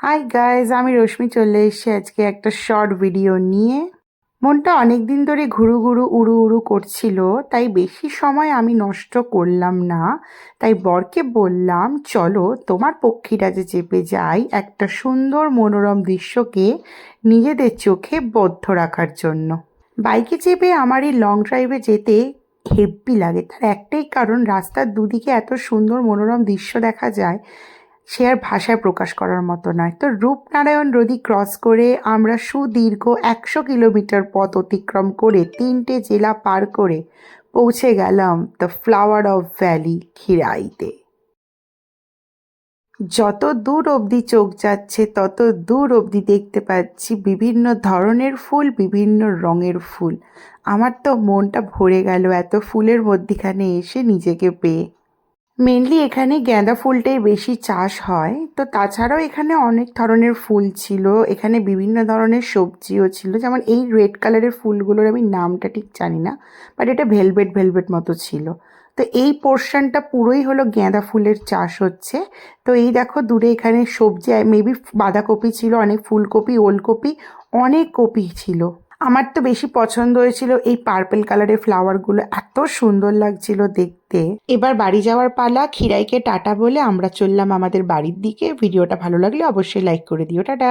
Hi guys, আমি রশ্মি চলে এসেছি আজকে একটা শর্ট ভিডিও নিয়ে। মনটা অনেক দিন ধরে ঘুরু ঘুরু উড়ু উড়ু করছিল, তাই বেশি সময় আমি নষ্ট করলাম না। তাই বরকে বললাম, চলো তোমার পক্ষীরাজে চেপে যাই একটা সুন্দর মনোরম দৃশ্যকে নিজেদের চোখে বদ্ধ রাখার জন্য। বাইকে চেপে আমার এই লং ড্রাইভে যেতে হেব্বি লাগে। তার একটাই কারণ, রাস্তার দুদিকে এত সুন্দর মনোরম দৃশ্য দেখা যায়, সে আর ভাষায় প্রকাশ করার মতো নয়। তো রূপনারায়ণ নদী ক্রস করে আমরা সুদীর্ঘ 100 কিলোমিটার পথ অতিক্রম করে 3টে জেলা পার করে পৌঁছে গেলাম দ্য ফ্লাওয়ার অফ ভ্যালি খিরাইতে। যত দূর অবধি চোখ যাচ্ছে তত দূর অবধি দেখতে পাচ্ছি বিভিন্ন ধরনের ফুল, বিভিন্ন রঙের ফুল। আমার তো মনটা ভরে গেল এত ফুলের মধ্যিখানে এসে নিজেকে পেয়ে। মেনলি এখানে গাঁদা ফুলটাই বেশি চাষ হয়, তো তাছাড়াও এখানে অনেক ধরনের ফুল ছিল। এখানে বিভিন্ন ধরনের সবজিও ছিল, যেমন এই রেড কালারের ফুলগুলোর আমি নামটা ঠিক জানি না, বাট এটা ভেলভেট ভেলভেট মতো ছিল। তো এই পোর্শনটা পুরোই হলো গাঁদা ফুলের চাষ হচ্ছে। তো এই দেখো দূরে এখানে সবজি, মেবি বাঁধাকপি ছিল, অনেক ফুলকপি, ওলকপি, অনেক কপি ছিল। আমার তো বেশি পছন্দ হয়েছিল এই পার্পল কালারের ফ্লাওয়ারগুলো, এত সুন্দর লাগছিল দেখতে। এবার বাড়ি যাওয়ার পালা। খিরাইকে টাটা বলে আমরা চললাম আমাদের বাড়ির দিকে। ভিডিওটা ভালো লাগলে অবশ্যই লাইক করে দিও। টাটা।